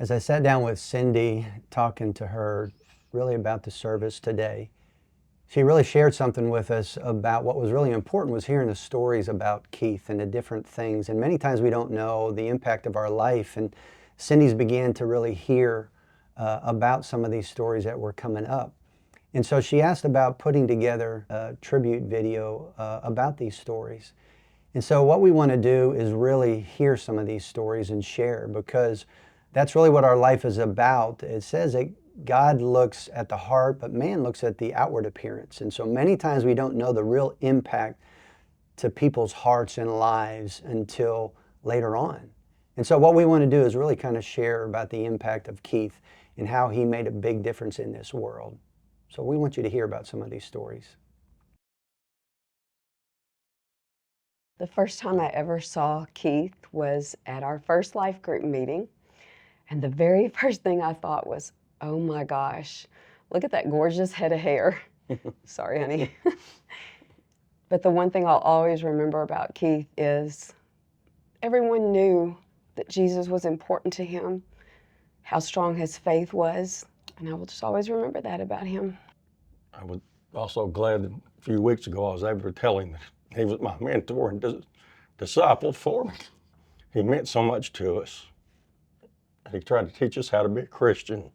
As I sat down with Cindy, talking to her really about the service today, she really shared something with us about what was really important was hearing the stories about Keith and the different things. And many times we don't know the impact of our life. And Cindy's began to really hear about some of these stories that were coming up. And so she asked about putting together a tribute video about these stories. And so what we want to do is really hear some of these stories and share, because that's really what our life is about. It says that God looks at the heart, but man looks at the outward appearance. And so many times we don't know the real impact to people's hearts and lives until later on. And so what we want to do is really kind of share about the impact of Keith and how he made a big difference in this world. So we want you to hear about some of these stories. The first time I ever saw Keith was at our first life group meeting. And the very first thing I thought was, oh my gosh, look at that gorgeous head of hair. Sorry, honey. But the one thing I'll always remember about Keith is everyone knew that Jesus was important to him, how strong his faith was, and I will just always remember that about him. I was also glad that a few weeks ago I was able to tell him that he was my mentor and disciple for me. He meant so much to us. He tried to teach us how to be a Christian.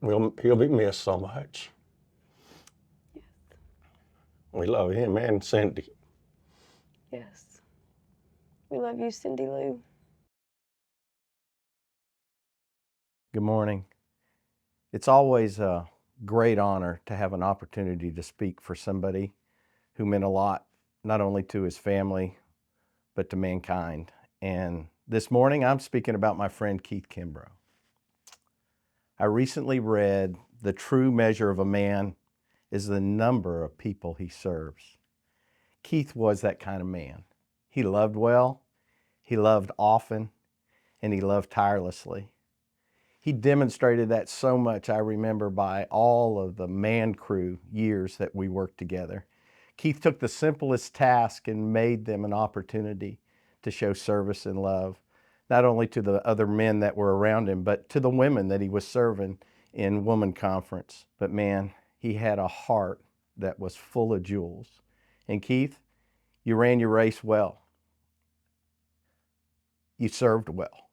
He'll be missed so much. Yes. We love him and Cindy. Yes. We love you, Cindy Lou. Good morning. It's always a great honor to have an opportunity to speak for somebody who meant a lot, not only to his family, but to mankind. And this morning, I'm speaking about my friend Keith Kimbro. I recently read The True Measure of a Man is the number of people he serves. Keith was that kind of man. He loved well, he loved often, and he loved tirelessly. He demonstrated that so much, I remember, by all of the man crew years that we worked together. Keith took the simplest task and made them an opportunity to show service and love, not only to the other men that were around him, but to the women that he was serving in woman conference. But man, he had a heart that was full of jewels. And Keith, you ran your race well. You served well.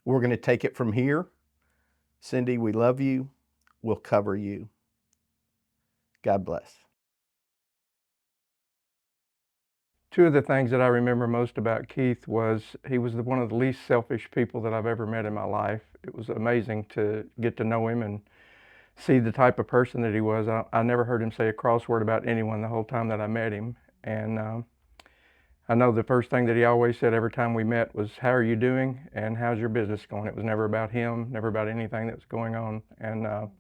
We're going to take it from here. Cindy, we love you. We'll cover you. God bless. Two of the things that I remember most about Keith was he was one of the least selfish people that I've ever met in my life. It was amazing to get to know him and see the type of person that he was. I never heard him say a cross word about anyone the whole time that I met him. And I know the first thing that he always said every time we met was, "How are you doing? And how's your business going?" It was never about him, never about anything that was going on. And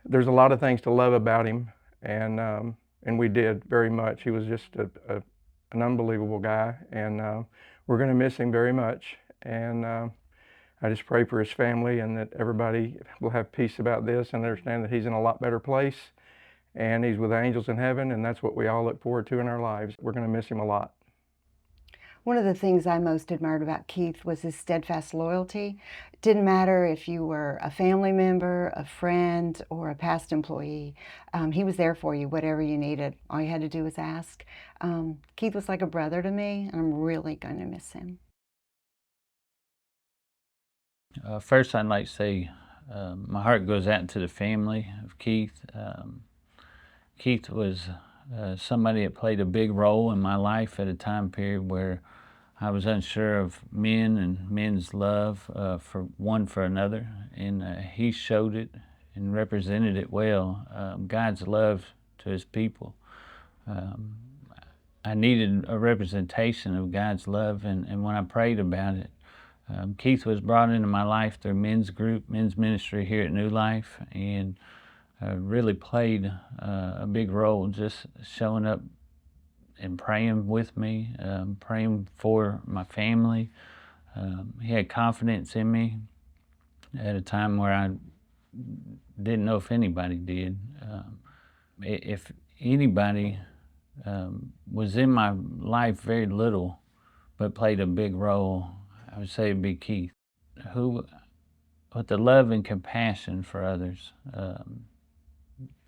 there's a lot of things to love about him, and we did very much. He was just an unbelievable guy, and we're going to miss him very much. And I just pray for his family and that everybody will have peace about this and understand that he's in a lot better place and he's with angels in heaven, and that's what we all look forward to in our lives. We're going to miss him a lot. One of the things I most admired about Keith was his steadfast loyalty. It didn't matter if you were a family member, a friend, or a past employee. He was there for you, whatever you needed. All you had to do was ask. Keith was like a brother to me, and I'm really going to miss him. First, I'd like to say my heart goes out to the family of Keith. Keith was somebody that played a big role in my life at a time period where I was unsure of men and men's love for one for another, and he showed it and represented it well, God's love to his people. I needed a representation of God's love, and when I prayed about it, Keith was brought into my life through men's group, men's ministry here at New Life, and really played a big role, just showing up and praying with me, praying for my family. He had confidence in me at a time where I didn't know if anybody did. If anybody was in my life very little, but played a big role, I would say it'd be Keith, who, with the love and compassion for others,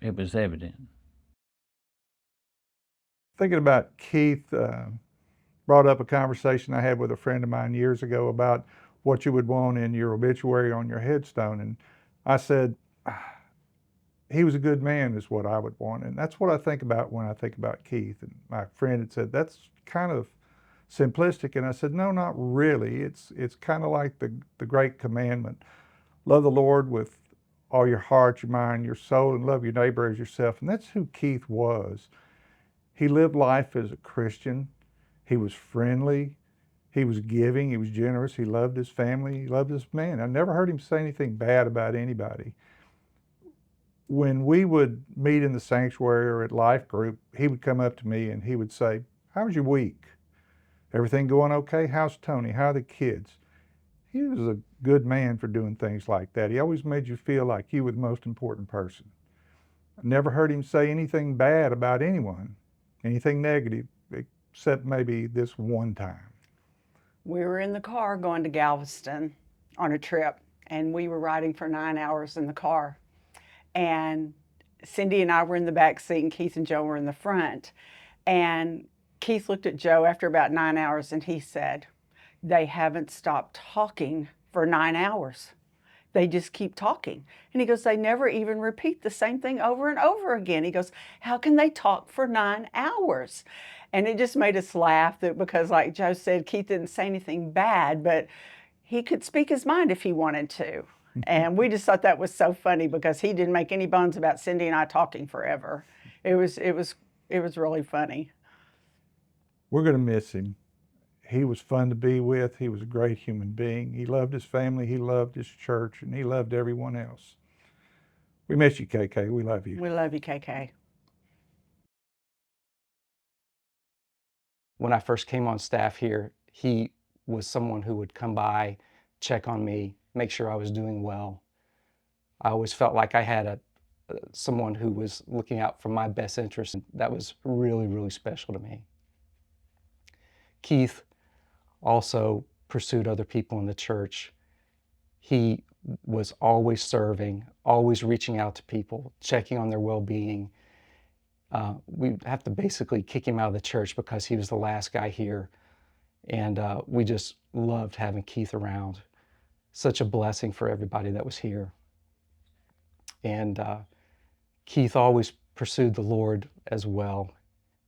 it was evident. Thinking about Keith brought up a conversation I had with a friend of mine years ago about what you would want in your obituary on your headstone. And I said, he was a good man is what I would want. And that's what I think about when I think about Keith. And my friend had said, that's kind of simplistic. And I said, no, not really. It's kind of like the great commandment. Love the Lord with all your heart, your mind, your soul, and love your neighbor as yourself. And that's who Keith was. He lived life as a Christian. He was friendly. He was giving. He was generous. He loved his family. He loved his man. I never heard him say anything bad about anybody. When we would meet in the sanctuary or at life group, he would come up to me and he would say, how was your week? Everything going okay? How's Tony? How are the kids? He was a good man for doing things like that. He always made you feel like you were the most important person. I never heard him say anything bad about anyone, anything negative, except maybe this one time. We were in the car going to Galveston on a trip, and we were riding for 9 hours in the car. And Cindy and I were in the back seat, and Keith and Joe were in the front. And Keith looked at Joe after about 9 hours, and he said, they haven't stopped talking for 9 hours. They just keep talking. And he goes, they never even repeat the same thing over and over again. He goes, how can they talk for 9 hours? And it just made us laugh because, like Joe said, Keith didn't say anything bad, but he could speak his mind if he wanted to. And we just thought that was so funny because he didn't make any bones about Cindy and I talking forever. It was really funny. We're going to miss him. He was fun to be with. He was a great human being. He loved his family. He loved his church, and he loved everyone else. We miss you, KK. We love you. We love you, KK. When I first came on staff here, he was someone who would come by, check on me, make sure I was doing well. I always felt like I had someone who was looking out for my best interest, and that was really, really special to me. Keith also pursued other people in the church. He was always serving, always reaching out to people, checking on their well-being. We have to basically kick him out of the church because he was the last guy here. And we just loved having Keith around. Such a blessing for everybody that was here. And Keith always pursued the Lord as well.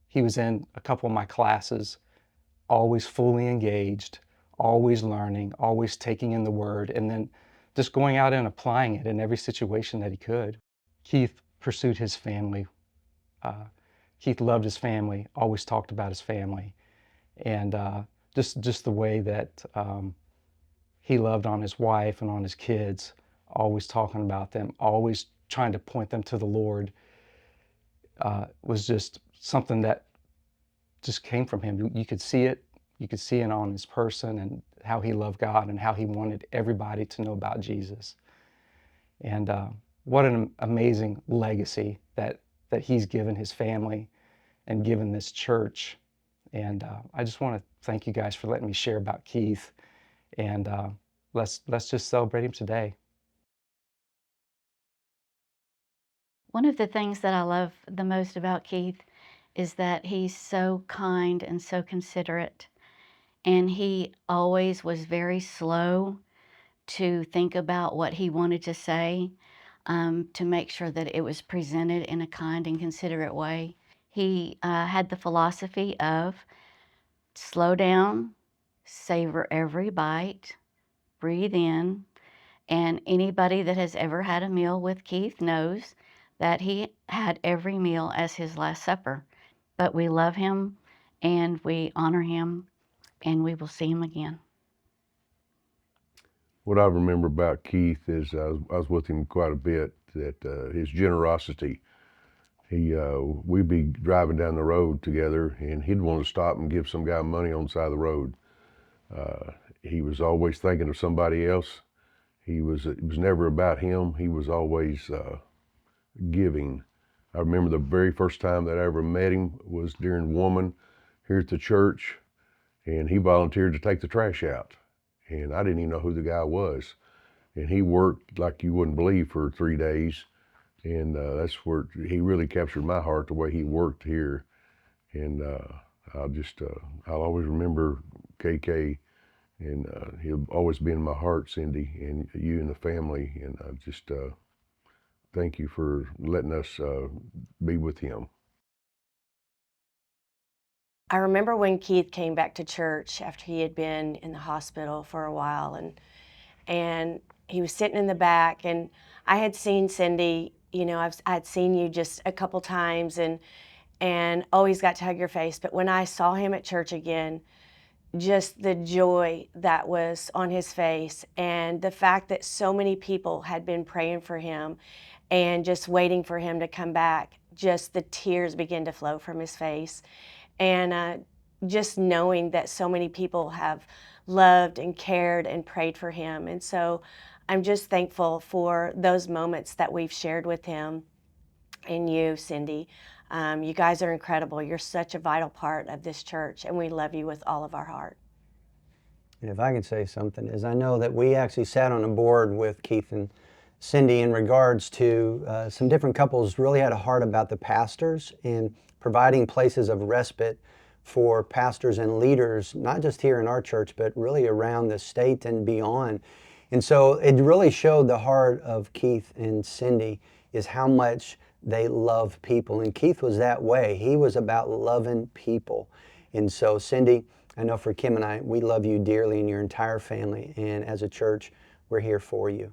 He was in a couple of my classes, always fully engaged, always learning, always taking in the word, and then just going out and applying it in every situation that he could. Keith pursued his family. Keith loved his family, always talked about his family, and just the way that he loved on his wife and on his kids, always talking about them, always trying to point them to the Lord, was just something that just came from him. You could see it. You could see it on his person and how he loved God and how he wanted everybody to know about Jesus. And what an amazing legacy that he's given his family and given this church. And I just want to thank you guys for letting me share about Keith. And let's just celebrate him today. One of the things that I love the most about Keith is that he's so kind and so considerate. And he always was very slow to think about what he wanted to say, to make sure that it was presented in a kind and considerate way. He had the philosophy of slow down, savor every bite, breathe in. And anybody that has ever had a meal with Keith knows that he had every meal as his Last Supper. But we love him and we honor him, and we will see him again. What I remember about Keith is I was with him quite a bit, that his generosity. We'd be driving down the road together and he'd want to stop and give some guy money on the side of the road. He was always thinking of somebody else. It was never about him. He was always giving. I remember the very first time that I ever met him was during Woman here at the church, and he volunteered to take the trash out. and I didn't even know who the guy was. And he worked like you wouldn't believe for 3 days, and that's where he really captured my heart, the way he worked here. And I'll always remember KK, and he'll always be in my heart, Cindy, and you and the family. And I just thank you for letting us be with him. I remember when Keith came back to church after he had been in the hospital for a while, and he was sitting in the back, and I had seen Cindy, you know, I'd seen you just a couple times and always got to hug your face, but when I saw him at church again, just the joy that was on his face and the fact that so many people had been praying for him and just waiting for him to come back, just the tears began to flow from his face. And just knowing that so many people have loved and cared and prayed for him. And so I'm just thankful for those moments that we've shared with him and you, Cindy. You guys are incredible. You're such a vital part of this church, and we love you with all of our heart. And if I can say something, is I know that we actually sat on a board with Keith and Cindy in regards to some different couples really had a heart about the pastors and providing places of respite for pastors and leaders, not just here in our church, but really around the state and beyond. And so it really showed the heart of Keith and Cindy is how much they love people. And Keith was that way. He was about loving people. And so, Cindy, I know for Kim and I, we love you dearly and your entire family. And as a church, we're here for you.